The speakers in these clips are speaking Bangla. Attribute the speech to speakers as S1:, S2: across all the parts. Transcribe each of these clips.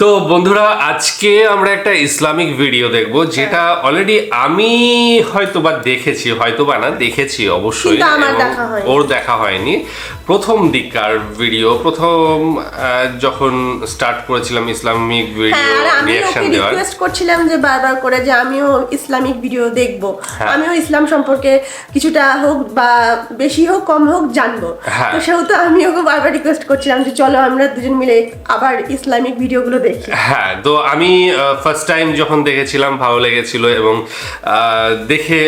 S1: তো বন্ধুরা, আজকে আমরা একটা ইসলামিক ভিডিও দেখব, যেটা অলরেডি আমি হয়তোবা দেখেছি, হয়তোবা না দেখেছি অবশ্যই,
S2: কিন্তু আমার
S1: এবং
S2: দেখা হয়নি।
S1: ওর দেখা হয়নি। প্রথম দিককার ভিডিও, যখন স্টার্ট করেছিলাম ইসলামিক ভিডিও
S2: হ্যাঁ, আর আমি
S1: রিঅ্যাকশন
S2: ওকে
S1: দেওয়ার।
S2: রিকোয়েস্ট করছিলাম যে বারবার করে যে আমিও ইসলামিক ভিডিও দেখব,
S1: হ্যাঁ।
S2: আমিও ইসলাম সম্পর্কে কিছুটা হোক বা বেশি হোক কম হোক জানবো।
S1: হ্যাঁ।
S2: তো সেহেতু আমি ওকে বারবার রিকোয়েস্ট করছিলাম যে চলো আমরা দুজন মিলে আবার ইসলামিক ভিডিওগুলো দেখি।
S1: হ্যাঁ, তো আমি ফার্স্ট টাইম যখন দেখেছিলাম ভালো লেগেছিল, এবং দেখে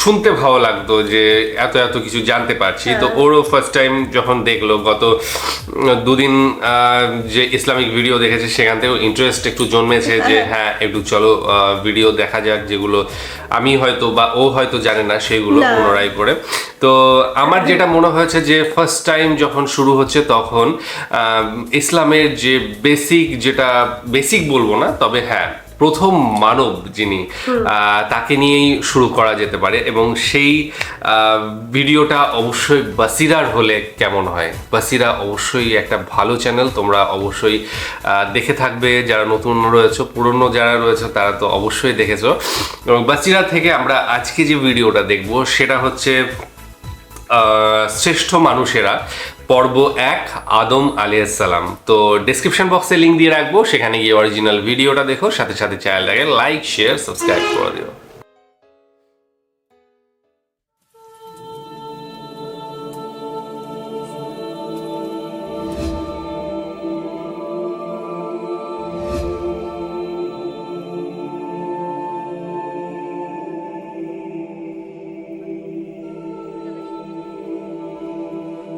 S1: শুনতে ভালো লাগতো যে এত এত কিছু জানতে পারছি। তো ওরও ফার্স্ট টাইম যখন দেখলো, গত দুদিন যে ইসলামিক ভিডিও দেখেছে, সেখান থেকেও ইন্টারেস্ট একটু জন্মেছে যে হ্যাঁ একটু চলো ভিডিও দেখা যাক, যেগুলো আমি হয়তো বা ও হয়তো জানে না সেগুলো
S2: না।
S1: পুনরায় করে। তো আমার যেটা মনে হয়েছে যে ফার্স্ট টাইম যখন শুরু হচ্ছে, তখন ইসলামের যে বেসিক বলবো না, তবে হ্যাঁ প্রথম মানব যিনি, তাকে নিয়েই শুরু করা যেতে পারে। এবং সেই ভিডিওটা অবশ্যই বাসিরার হলে কেমন হয়। বাসিরা অবশ্যই একটা ভালো চ্যানেল, তোমরা অবশ্যই দেখে থাকবে। যারা নতুন রয়েছে, পুরনো যারা রয়েছে তারা তো অবশ্যই দেখেছো। এবং বাসিরা থেকে আমরা আজকে যে ভিডিওটা দেখব সেটা হচ্ছে শ্রেষ্ঠ মানুষেরা, পর্ব 1, আদম আলাইহিস সালাম। তো ডেসক্রিপশন বক্সে লিংক দিয়ে রাখবো, সেখানে গিয়ে অরিজিনাল ভিডিওটা দেখো, সাথে সাথে চ্যানেলটাকে লাইক, শেয়ার, সাবস্ক্রাইব করে দিও।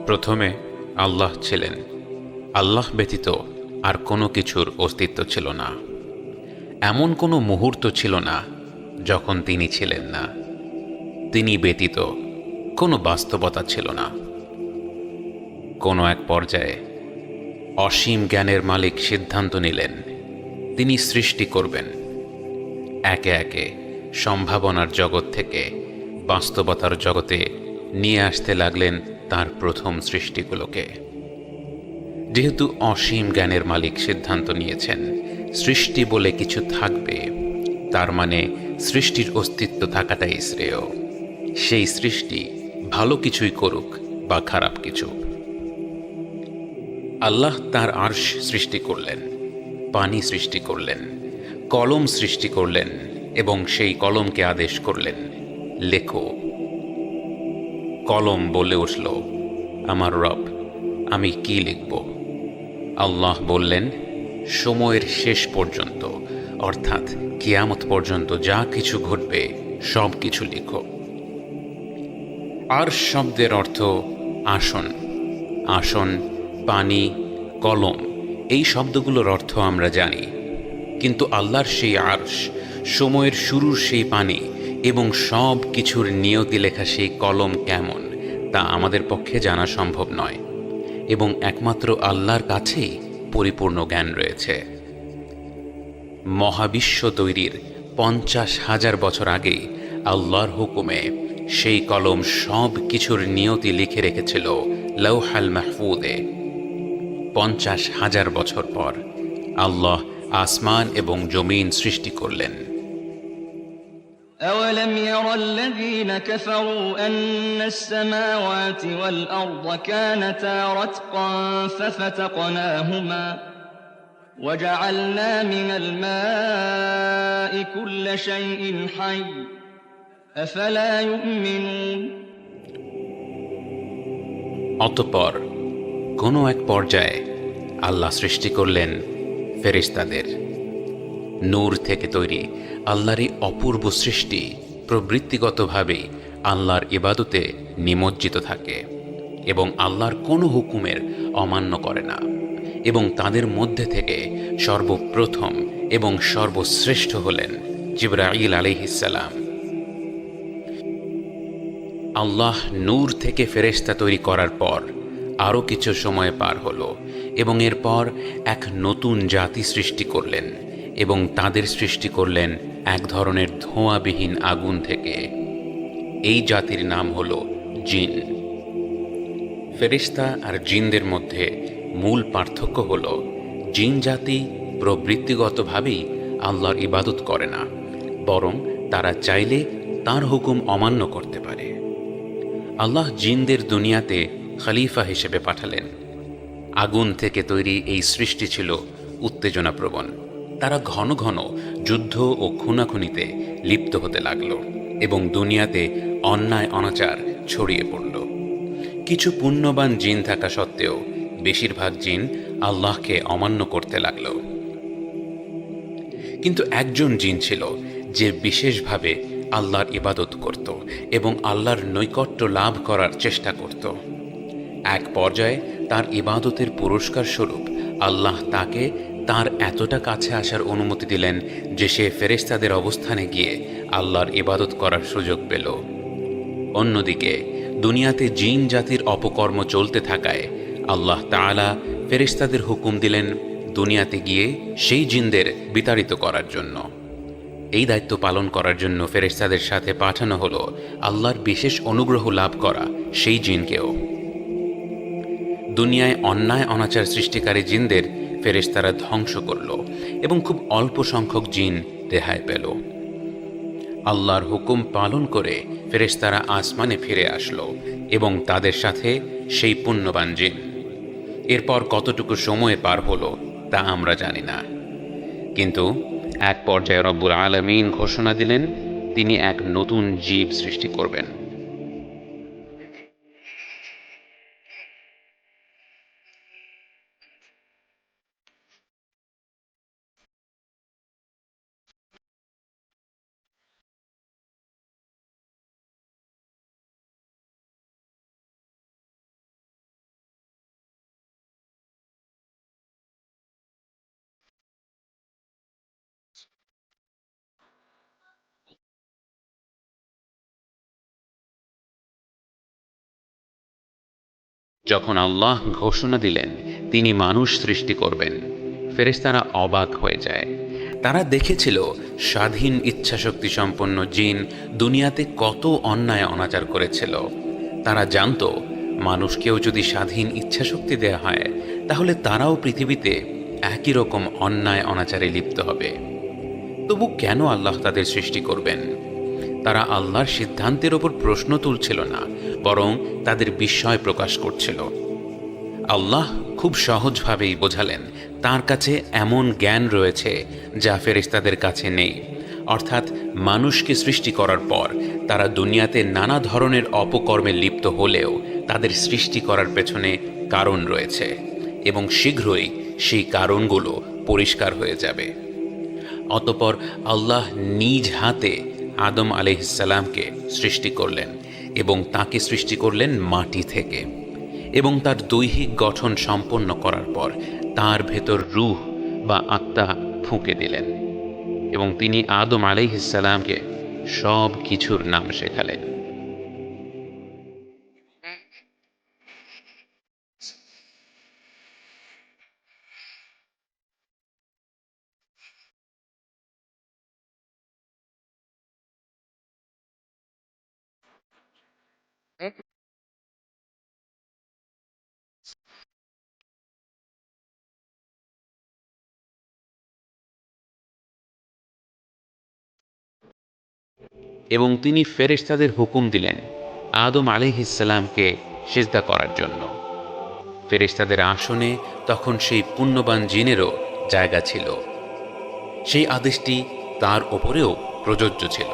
S3: প্রথমে আল্লাহ ছিলেন। আল্লাহ ব্যতীত আর কোনো কিছুর অস্তিত্ব ছিল না। এমন কোনো মুহূর্ত ছিল না যখন তিনি ছিলেন না। তিনি ব্যতীত কোনো বাস্তবতা ছিল না। কোনো এক পর্যায়ে অসীম জ্ঞানের মালিক সিদ্ধান্ত নিলেন তিনি সৃষ্টি করবেন। একে একে সম্ভাবনার জগৎ থেকে বাস্তবতার জগতে নিয়ে আসতে লাগলেন তার প্রথম সৃষ্টিগুলোকে। যেহেতু অসীম জ্ঞানের মালিক সিদ্ধান্ত নিয়েছেন সৃষ্টি বলে কিছু থাকবে, তার মানে সৃষ্টির অস্তিত্ব থাকাটাই শ্রেয়। সেই সৃষ্টি ভালো কিছুই করুক বা খারাপ কিছু। আল্লাহ তার আরশ সৃষ্টি করলেন, পানি সৃষ্টি করলেন, কলম সৃষ্টি করলেন, এবং সেই কলমকে আদেশ করলেন, লেখো। কলম বলে উঠল, আমার রব, আমি কি লিখব? আল্লাহ বললেন, সময়ের শেষ পর্যন্ত, অর্থাৎ কিয়ামত পর্যন্ত যা কিছু ঘটবে সব কিছু লিখো। আরশ শব্দের অর্থ আসন। আসন, পানি, কলম, এই শব্দগুলোর অর্থ আমরা জানি, কিন্তু আল্লাহর সেই আরশ, সময়ের শুরুর সেই পানি এবং সব কিছুর নিয়তি লেখা সেই কলম কেমন তা আমাদের পক্ষে জানা সম্ভব নয়, এবং একমাত্র আল্লাহর কাছেই পরিপূর্ণ জ্ঞান রয়েছে। মহাবিশ্ব তৈরির 50,000 বছর আগেই আল্লাহর হুকুমে সেই কলম সব কিছুর নিয়তি লিখে রেখেছিল লাওহাল মাহফুজে। 50,000 বছর পর আল্লাহ আসমান এবং জমিন সৃষ্টি করলেন।
S4: أولم ير الذين كفروا أن السماوات والأرض كانتا رتقا ففتقناهما وجعلنا من الماء كل شيء حي أفلا يؤمنون।
S3: অতঃপর কোনো এক পর্যায়ে আল্লাহ সৃষ্টি করলেন ফেরেশতাদের। নূর থেকে তৈরি আল্লাহরই অপূর্ব সৃষ্টি প্রবৃত্তিগতভাবেই আল্লাহর ইবাদতে নিমজ্জিত থাকে এবং আল্লাহর কোনো হুকুমের অমান্য করে না, এবং তাদের মধ্যে থেকে সর্বপ্রথম এবং সর্বশ্রেষ্ঠ হলেন জিবরাঈল আলাইহিস সালাম। আল্লাহ নূর থেকে ফেরেশতা তৈরি করার পর আরও কিছু সময় পার হলো, এবং এরপর এক নতুন জাতি সৃষ্টি করলেন, এবং তাদের সৃষ্টি করলেন এক ধরনের ধোঁয়াবিহীন আগুন থেকে। এই জাতির নাম হলো জিন। ফেরেশতা আর জিনদের মধ্যে মূল পার্থক্য হলো জিন জাতি প্রবৃত্তিগতভাবেই আল্লাহর ইবাদত করে না, বরং তারা চাইলে তার হুকুম অমান্য করতে পারে। আল্লাহ জিনদের দুনিয়াতে খলিফা হিসেবে পাঠালেন। আগুন থেকে তৈরি এই সৃষ্টি ছিল উত্তেজনাপ্রবণ। তারা ঘন ঘন যুদ্ধ ও খুনাখুনিতে লিপ্ত হতে লাগল এবং দুনিয়াতে অন্যায় অনাচার ছড়িয়ে পড়ল। কিছু পুণ্যবান জিন থাকা সত্ত্বেও বেশিরভাগ জিন আল্লাহকে অমান্য করতে লাগল। কিন্তু একজন জিন ছিল যে বিশেষভাবে আল্লাহর ইবাদত করত এবং আল্লাহর নৈকট্য লাভ করার চেষ্টা করত। এক পর্যায়ে তার ইবাদতের পুরস্কার স্বরূপ আল্লাহ তাকে তার এতটা কাছে আসার অনুমতি দিলেন যে সে ফেরেশতাদের অবস্থানে গিয়ে আল্লাহর ইবাদত করার সুযোগ পেল। অন্যদিকে দুনিয়াতে জিন জাতির অপকর্ম চলতে থাকায় আল্লাহ তাআলা ফেরেশতাদের হুকুম দিলেন দুনিয়াতে গিয়ে সেই জিনদের বিতাড়িত করার জন্য। এই দায়িত্ব পালন করার জন্য ফেরেশতাদের সাথে পাঠানো হলো আল্লাহর বিশেষ অনুগ্রহ লাভ করা সেই জিনকেও। দুনিয়ায় অন্যায় অনাচার সৃষ্টিকারী জিনদের ফেরেশতারা ধ্বংস করল এবং খুব অল্প সংখ্যক জিন রেহাই পেল। আল্লাহর হুকুম পালন করে ফেরেশতারা আসমানে ফিরে আসলো এবং তাদের সাথে সেই পুণ্যবান জিন। এরপর কতটুকু সময় পার হলো তা আমরা জানি না, কিন্তু এক পর্যায়ে রব্বুল আলামিন ঘোষণা দিলেন তিনি এক নতুন জীব সৃষ্টি করবেন। যখন আল্লাহ ঘোষণা দিলেন তিনি মানুষ সৃষ্টি করবেন, ফেরেশতারা অবাক হয়ে যায়। তারা দেখেছিল স্বাধীন ইচ্ছাশক্তি সম্পন্ন জিন দুনিয়াতে কত অন্যায় অনাচার করেছিল। তারা জানত মানুষকেও যদি স্বাধীন ইচ্ছাশক্তি দেয়া হয় তাহলে তারাও পৃথিবীতে একই রকম অন্যায় অনাচারে লিপ্ত হবে। তবু কেন আল্লাহ তাদের সৃষ্টি করবেন? তারা আল্লাহর সিদ্ধান্তের ওপর প্রশ্ন তুলছিল না, বরং তাদের বিস্ময় প্রকাশ করছিল। আল্লাহ খুব সহজভাবেই বোঝালেন তার কাছে এমন জ্ঞান রয়েছে যা ফেরেশতাদের কাছে নেই। অর্থাৎ মানুষকে সৃষ্টি করার পর তারা দুনিয়াতে নানা ধরনের অপকর্মে লিপ্ত হলেও তাদের সৃষ্টি করার পেছনে কারণ রয়েছে এবং শীঘ্রই সেই কারণগুলো পরিষ্কার হয়ে যাবে। অতঃপর আল্লাহ নিজ হাতে আদম আলাইহিসসালামকে সৃষ্টি করলেন এবং তাকে সৃষ্টি করলেন মাটি থেকে, এবং তার দৈহিক গঠন সম্পন্ন করার পর তার ভেতর রূহ বা আত্মা ফুঁকে দিলেন এবং তিনি আদম আলাইহিসসালামকে সব কিছুর নাম শেখালেন। এবং তিনি ফেরেশতাদের হুকুম দিলেন আদম আলাইহিসসালামকে সিজদা করার জন্য। ফেরেশতাদের আসনে তখন সেই পুণ্যবান জিনেরও জায়গা ছিল। সেই আদেশটি তার ওপরেও প্রযোজ্য ছিল,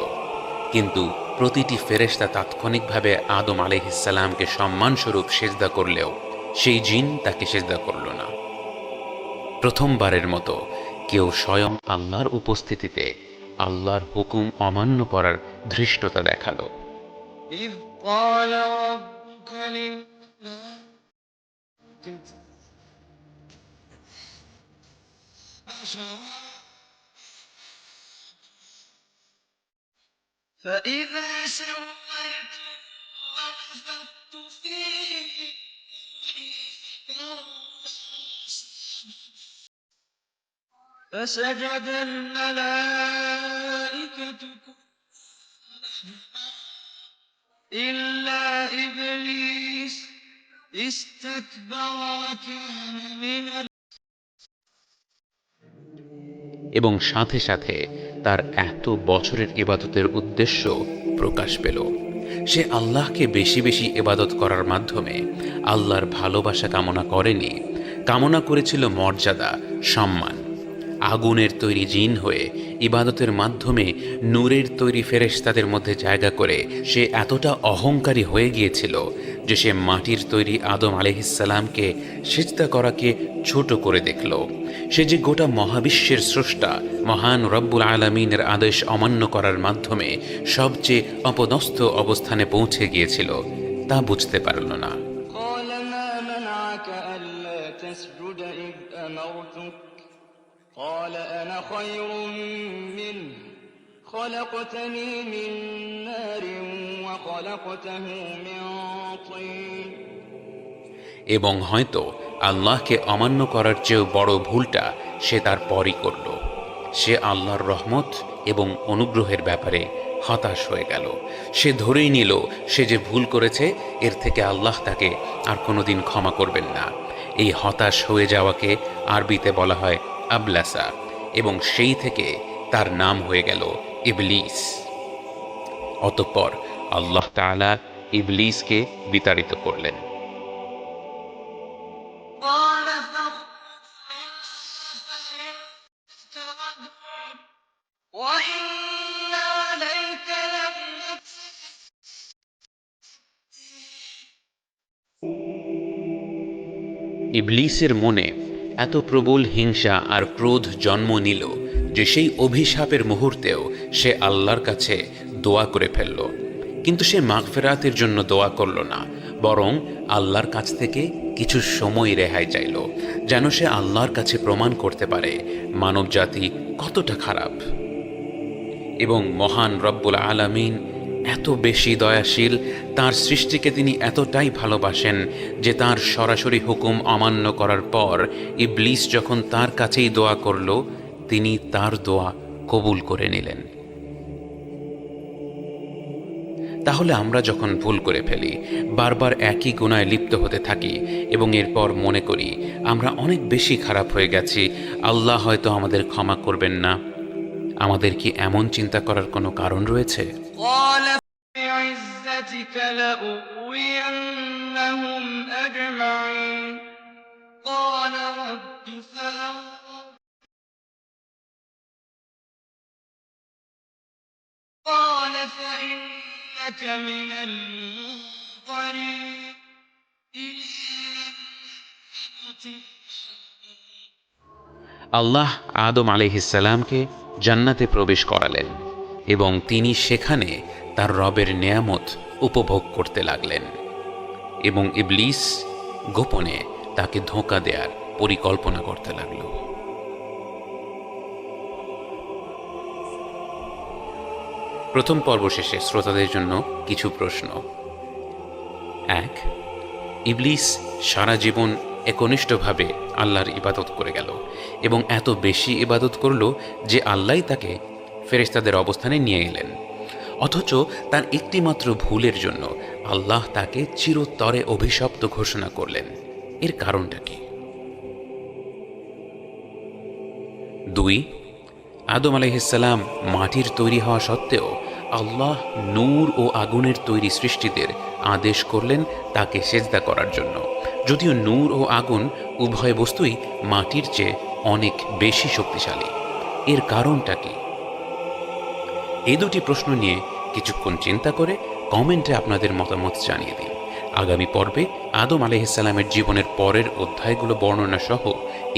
S3: কিন্তু প্রতিটি ফেরেশতা তাৎক্ষণিকভাবে আদম আলাইহিসসালামকে সম্মানস্বরূপ সিজদা করলেও সেই জিন তাকে সিজদা করল না। প্রথমবারের মতো কেউ স্বয়ং আল্লাহর উপস্থিতিতে আল্লাহর হুকুম অমান্য করার ধৃষ্টতা দেখালো।
S4: إذ قال ربك للملائكة فإذا سويته ونفخت فيه فسجد الملائكة إلا إبليس استكبر وكان من
S3: এবং সাথে সাথে তার এত বছরের ইবাদতের উদ্দেশ্য প্রকাশ পেল। সে আল্লাহকে বেশি বেশি ইবাদত করার মাধ্যমে আল্লাহর ভালোবাসা কামনা করেনি, কামনা করেছিল মর্যাদা, সম্মান। আগুনের তৈরি জিন হয়ে ইবাদতের মাধ্যমে নূরের তৈরি ফেরেশতাদের মধ্যে জায়গা করে সে এতটা অহংকারী হয়ে গিয়েছিল যে সে মাটির তৈরি আদম আলাইহিসসালামকে সিজদা করাকে ছোট করে দেখল। সে যে গোটা মহাবিশ্বের স্রষ্টা মহান রব্বুল আলামিনের আদেশ অমান্য করার মাধ্যমে সবচেয়ে অপদস্থ অবস্থানে পৌঁছে গিয়েছিল তা বুঝতে পারল না।
S4: قال ما منعك ألا تسجد إذ أمرتك قال أنا خير منه خلقتني من نار وخلقته من طين।
S3: এবং হয়তো আল্লাহকে অমান্য করার চেয়েও বড় ভুলটা সে তার পরই করল। সে আল্লাহর রহমত এবং অনুগ্রহের ব্যাপারে হতাশ হয়ে গেল। সে ধরেই নিল সে যে ভুল করেছে এর থেকে আল্লাহ তাকে আর কোনোদিন ক্ষমা করবেন না। এই হতাশ হয়ে যাওয়াকে আরবিতে বলা হয় আবলাসা, এবং সেই থেকে তার নাম হয়ে গেল ইবলিস। অতঃপর আল্লাহ তাআলা ইবলিসকে বিতাড়িত করলেন।
S4: قال فاخرج وإن عليك لعنتي
S3: ইবলিসের মনে এত প্রবল হিংসা আর ক্রোধ জন্ম নিল যে সেই অভিশাপের মুহূর্তেও সে আল্লাহর কাছে দোয়া করে ফেলল। কিন্তু সে মাগফিরাতের জন্য দোয়া করল না, বরং আল্লাহর কাছ থেকে কিছু সময় রেহাই চাইল, যেন সে আল্লাহর কাছে প্রমাণ করতে পারে মানবজাতি কতটা খারাপ। এবং মহান রব্বুল আলামিন এত বেশি দয়াশীল, তার সৃষ্টিকে তিনি এতটাই ভালোবাসেন যে তার সরাসরি হুকুম অমান্য করার পর ইবলিস যখন তার কাছেই দোয়া করল, তিনি তার দোয়া কবুল করে নিলেন। তাহলে আমরা যখন ভুল করে ফেলি, বারবার একই গুনায় লিপ্ত হতে থাকি এবং এরপর মনে করি আমরা অনেক বেশি খারাপ হয়ে গেছি, আল্লাহ হয়তো আমাদের ক্ষমা করবেন না, আমাদের কি এমন চিন্তা করার কোনো কারণ রয়েছে?
S4: قال بعزتك لأغوينهم أجمعين قال رب فأنظرني قال فإنك من المنظرين إلى
S3: আল্লাহ আদম আলাইহিসসালামকে জান্নাতে প্রবেশ করালেন এবং তিনি সেখানে তার রবের নেয়ামত উপভোগ করতে লাগলেন, এবং ইবলিস গোপনে তাকে ধোঁকা দেওয়ার পরিকল্পনা করতে লাগল। প্রথম পর্ব শেষে শ্রোতাদের জন্য কিছু প্রশ্ন। 1. ইবলিস সারা জীবন একনিষ্ঠভাবে আল্লাহর ইবাদত করে গেল এবং এত বেশি ইবাদত করল যে আল্লাহই তাকে ফেরেশতাদের অবস্থানে নিয়ে এলেন, অথচ তার একটিমাত্র ভুলের জন্য আল্লাহ তাকে চিরতরে অভিশপ্ত ঘোষণা করলেন। এর কারণটা কি? 2. আদম আলাইহিসসালাম মাটির তৈরি হওয়া সত্ত্বেও আল্লাহ নূর ও আগুনের তৈরি সৃষ্টিদের আদেশ করলেন তাকে সেজদা করার জন্য, যদিও নূর ও আগুন উভয় বস্তুই মাটির চেয়ে অনেক বেশি শক্তিশালী। এর কারণটা কি? এই দুটি প্রশ্ন নিয়ে কিছুক্ষণ চিন্তা করে কমেন্টে আপনাদের মতামত জানিয়ে দিন। আগামী পর্বে আদম আলাইহিসসালামের জীবনের পরের অধ্যায়গুলো বর্ণনা সহ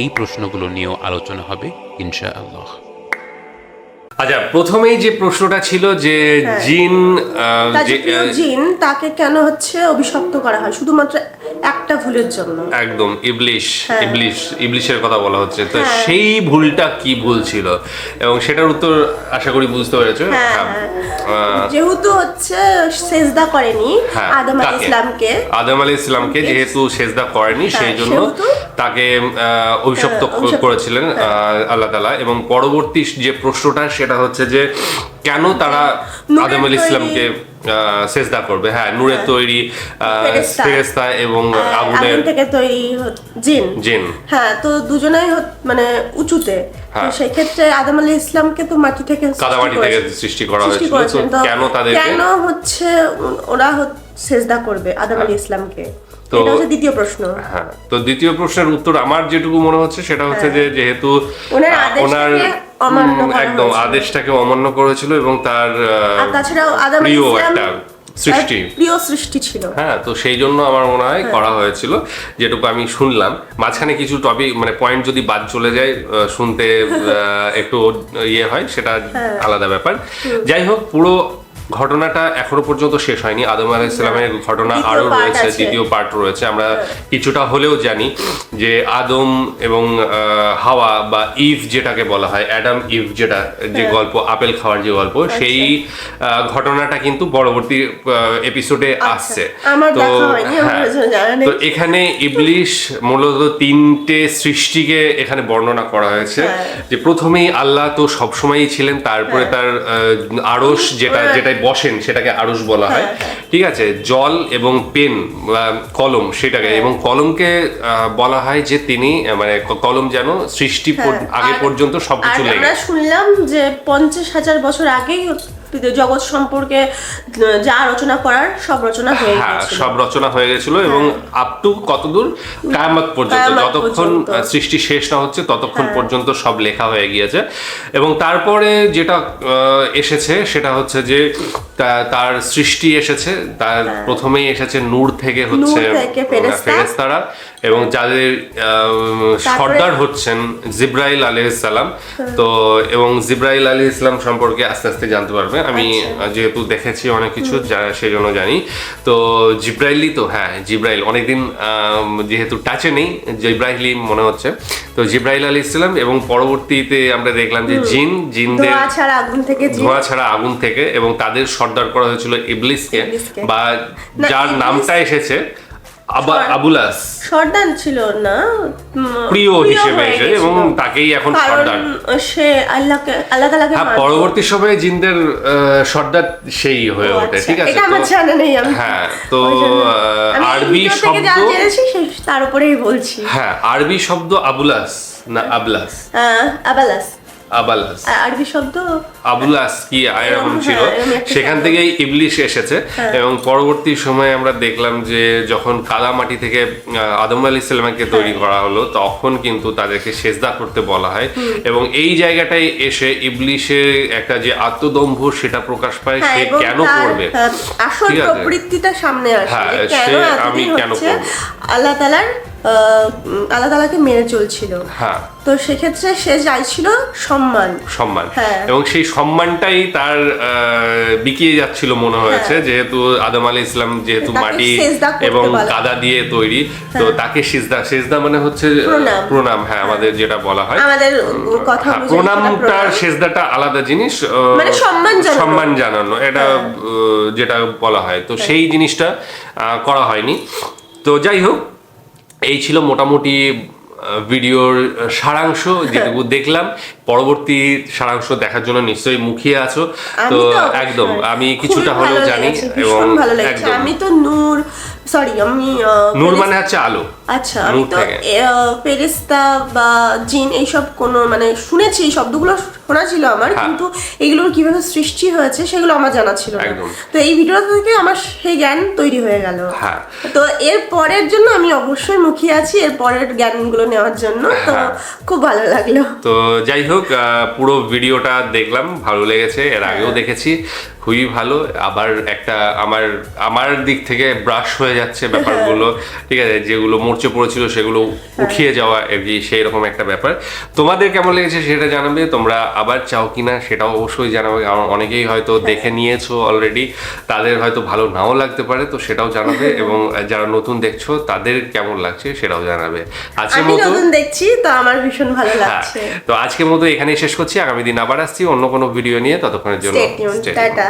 S3: এই প্রশ্নগুলো নিয়েও আলোচনা হবে ইনশাআল্লাহ।
S1: আচ্ছা, প্রথমেই যে প্রশ্নটা ছিল যে জিন
S2: তার
S1: যে
S2: যে প্রিয় জিন তাকে কেন হচ্ছে অভিশপ্ত করা হয় শুধুমাত্র একটা ভুলের জন্য?
S1: একদম ইবলিশের কথা বলা হচ্ছে, তো সেই ভুলটা কি ভুল ছিল এবং সেটার উত্তর আশা করি বুঝতে পেরেছো।
S2: যেহেতু হচ্ছে সেজদা করেনি আদম আলাইহিস সালামকে,
S1: যেহেতু সেজদা করেনি সেই জন্য তাকে অভিশপ্ত করেছিলেন আল্লাহ তাআলা। এবং পরবর্তী যে প্রশ্নটা সেটা হচ্ছে যে কেন তারা আদম আলাইহিস সালামকে সেজদা করবে। হ্যাঁ, নূরের তৈরি
S2: ফেরেশতা।
S1: ফেরেশতা এবং আগুনের
S2: আগুন থেকে তৈরি জিন।
S1: জিন।
S2: হ্যাঁ, তো দুজনেই মানে উঁচুতে। তো
S1: হ্যাঁ।
S2: সেই ক্ষেত্রে আদম আলী ইসলামকে তো মাটি থেকে
S1: কাদামাটি থেকে সৃষ্টি করা হয়েছিল, তো
S2: করেছেন। তো
S1: কেন তাদেরকে
S2: কেন হচ্ছে ওরা সেজদা করবে আদম আলী ইসলামকে?
S1: তো
S2: এটা হচ্ছে দ্বিতীয় প্রশ্ন।
S1: হ্যাঁ, তো দ্বিতীয় প্রশ্নের উত্তর আমার যেটুকু মনে হচ্ছে সেটা হচ্ছে যে যেহেতু
S2: ওনার
S1: ওনার
S2: আদেশটাকে অমান্য করা
S1: একদম
S2: হয়েছিল।
S1: আদেশটাকে অমান্য করেছিল এবং তার
S2: আর তাছাড়াও আদম আলী
S1: প্রিয়
S2: ইসলাম
S1: একটা সৃষ্টি।
S2: প্রিয় সৃষ্টি ছিল।
S1: হ্যাঁ, তো সেই জন্য আমার মনে হয় করা হয়েছিল, যেটুকু আমি শুনলাম। মাঝখানে কিছু টপিক মানে পয়েন্ট যদি বাদ চলে যায়, শুনতে একটু ইয়ে হয়, সেটা আলাদা ব্যাপার। যাই হোক, পুরো ঘটনাটা এখনো পর্যন্ত শেষ হয়নি। আদম আলাইহিস সালামের ঘটনা
S2: দ্বিতীয়
S1: আরো
S2: part
S1: রয়েছে,
S2: আছে।
S1: দ্বিতীয় পার্ট রয়েছে। আমরা কিছুটা হলেও জানি যে আদম এবং হাওয়া বা ইভ যেটাকে বলা হয়, অ্যাডাম ইভ যেটা যে গল্প, আপেল খাওয়ার যে গল্প, সেই ঘটনাটা কিন্তু পরবর্তী এপিসোডে আসছে।
S2: আমার
S1: তো
S2: দেখা হয়নি, আমার
S1: হ্যাঁ,
S2: ওই জন্য জানা নেই।
S1: তো এখানে ইবলিশ মূলত 3টে সৃষ্টিকে এখানে বর্ণনা করা হয়েছে। যে প্রথমেই আল্লাহ তো সবসময়ই ছিলেন, তারপরে তার আরশ যেটাই বসেন সেটাকে আরশ বলা হয়, ঠিক আছে। জল এবং পেন বা কলম সেটাকে, এবং কলমকে বলা হয় যে তিনি মানে কলম যেন সৃষ্টি আগে পর্যন্ত সবকিছু
S2: আর
S1: লেগে।
S2: আমরা শুনলাম যে 50,000 বছর আগেই জগৎ সম্পর্কে যা রচনা করার সব রচনা হয়ে
S1: হ্যাঁ,
S2: গেছিল।
S1: সব রচনা হয়ে গেছিল এবং আপ টু কতদূর, কিয়ামত পর্যন্ত,
S2: কিয়ামত
S1: যতক্ষণ
S2: পর্যন্ত।
S1: সৃষ্টি শেষ না হচ্ছে ততক্ষণ পর্যন্ত সব লেখা হয়ে গিয়েছে। এবং তারপরে যেটা এসেছে সেটা হচ্ছে যে তার সৃষ্টি এসেছে, তার প্রথমেই এসেছে নূর থেকে হচ্ছে
S2: নূর থেকে ফেরেশতা।
S1: ফেরেশতারা, এবং যাদের সর্দার হচ্ছেন জিব্রাইল আলাইহিস সালাম। তো এবং জিব্রাইল আলাইহিস সালাম সম্পর্কে আস্তে আস্তে জানতে পারবে। আমি যেহেতু দেখেছি অনেক কিছু, সেই জন্য জানি। তো জিব্রাইলই তো, হ্যাঁ জিব্রাইল, অনেকদিন যেহেতু টাচে নেই, জিব্রাইলই মনে হচ্ছে। তো জিব্রাইল আলাইহিস সালাম, এবং পরবর্তীতে আমরা দেখলাম যে জিনদের
S2: ধোঁয়া ছাড়া আগুন থেকে জিন।
S1: ধোঁয়া ছাড়া আগুন থেকে, এবং তাদের সর্দার করা হয়েছিল ইবলিসকে,
S2: ইবলিসকে।
S1: বা
S2: না,
S1: যার
S2: ইবলিস-
S1: নামটা এসেছে আবুলাস,
S2: সর্দার ছিল না,
S1: প্রিয় হিসেবে
S2: হয়ে
S1: এসে,
S2: গেছিল।
S1: এবং তাকেই এখন
S2: কারণ
S1: সর্দার।
S2: সে আল্লাহ তাআলাকে
S1: হ্যাঁ,
S2: মানতো।
S1: পরবর্তী সময়ে জিনদের সর্দার সেই হয়ে
S2: ও
S1: ওঠে,
S2: আচ্ছা,
S1: ঠিক আছে।
S2: এটা আমার
S1: তো
S2: জানা নেই। আমি
S1: হ্যাঁ, তো
S2: ওই জন্য আমি এই
S1: আরবি
S2: ভিডিও থেকে যা
S1: শব্দ,
S2: জেনেছি তার উপরেই বলছি।
S1: হ্যাঁ আরবি শব্দ আবুলাস না আবলাস,
S2: আবালাস
S1: আবালাস,
S2: আরবি শব্দ
S1: আবুলাস কি এরকম ছিল।
S2: এরকম একটা
S1: সেখান
S2: শব্দ।
S1: থেকেই ইবলিশ এসেছে। এবং পরবর্তী সময়ে আমরা দেখলাম যে যখন কাদামাটি থেকে আদম আলাইহিস সালামকে তৈরি করা হলো, তখন কিন্তু তাদেরকে সেজদা করতে বলা হয়। এবং এই জায়গাটায় এসে ইবলিশের একটা যে আত্মদম্ভ সেটা প্রকাশ পায়,
S2: হ্যাঁ,
S1: সে
S2: এবং
S1: কেন
S2: তার,
S1: করবে,
S2: আসল
S1: ঠিক আছে?
S2: প্রবৃত্তিটা সামনে আসে
S1: হ্যাঁ,
S2: যে কেন
S1: সে আমি
S2: এতদিন
S1: কেন
S2: হচ্ছে
S1: করব?
S2: আল্লাহ তাআলাকে মেনে চলছিল।
S1: হ্যাঁ,
S2: তো সেক্ষেত্রে সে চাইছিল সম্মান।
S1: সম্মান।
S2: হ্যাঁ।
S1: এবং সেই সম্মানটাই তার বিকিয়ে যাচ্ছিল মনে হয়েছে, যেহেতু আদম আলাইহিস ইসলাম যেহেতু
S2: তাকে
S1: মাটি
S2: সেজদা করতে
S1: এবং
S2: বলা।
S1: কাদা দিয়ে তৈরি, তো তাকে সেজদা মানে হচ্ছে
S2: প্রণাম।
S1: প্রণাম। হ্যাঁ, আমাদের যেটা বলা হয়
S2: আমাদের কথা
S1: হ্যাঁ,
S2: অনুযায়ী
S1: প্রণামটা
S2: সেটা প্রণাম।
S1: সেজদাটা আলাদা জিনিস,
S2: মানে সম্মান জানানো।
S1: এটা যেটা বলা হয়, তো সেই জিনিসটা করা হয়নি। তো যাই হোক, এই ছিল মোটামুটি ভিডিওর সারাংশ, যেটুকু দেখলাম। পরবর্তী সারাংশ দেখার জন্য নিশ্চয়ই মুখিয়ে আছো। তো
S2: আমি অবশ্যই।
S1: একদম আমি
S2: খুবই
S1: কিছুটা
S2: ভালো
S1: হলেও জানি,
S2: লেগেছে,
S1: এবং
S2: ভীষণ ভালো লেগেছে।
S1: একদম
S2: আমি তো নূর আমি
S1: নূর মানে হচ্ছে আলো।
S2: আচ্ছা, আমি
S1: নূর
S2: তো
S1: থেকে।
S2: ফেরেশতা বা জিন এইসব কোনো মানে শুনেছি, এই শব্দগুলো শোনা ছিল আমার,
S1: হ্যাঁ।
S2: কিন্তু এগুলোর কিভাবে সৃষ্টি হয়েছে সেগুলো আমার জানা ছিল না।
S1: একদম।
S2: তো এই ভিডিওটা থেকে আমার সেই জ্ঞান তৈরি হয়ে গেল।
S1: হ্যাঁ।
S2: তো এর পরের জন্য আমি অবশ্যই মুখিয়ে আছি, এর পরের জ্ঞানগুলো নেওয়ার জন্য। তো
S1: হ্যাঁ।
S2: খুব ভালো লাগলো।
S1: তো যাই হোক, পুরো ভিডিওটা দেখলাম, ভালো লেগেছে। এর আগেও দেখেছি, খুবই ভালো। আবার একটা আমার দিক থেকে ব্রাশ হয়ে যাচ্ছে ব্যাপারগুলো, ঠিক আছে, যেগুলো মরচে পড়েছিল সেগুলো উঠিয়ে যাওয়া আর কি, সেই রকম একটা ব্যাপার। তোমাদের কেমন লেগেছে সেটা জানাবে। তোমরা আবার চাও কিনা সেটাও অবশ্যই জানাবে, কারণ অনেকেই হয়তো দেখে নিয়েছো অলরেডি, তাদের হয়তো ভালো নাও লাগতে পারে, তো সেটাও জানাবে। এবং যারা নতুন দেখছো তাদের কেমন লাগছে সেটাও জানাবে। আজকের
S2: আমি
S1: মতো
S2: নতুন দেখছি, তো আমার ভীষণ ভালো লাগছে।
S1: তো আজকের মতো এখানেই শেষ করছি। আগামী দিন আবার আসছি অন্য কোনো ভিডিও নিয়ে। ততক্ষণের জন্য
S2: Stay tuned.
S1: stay tuned.
S2: Tata.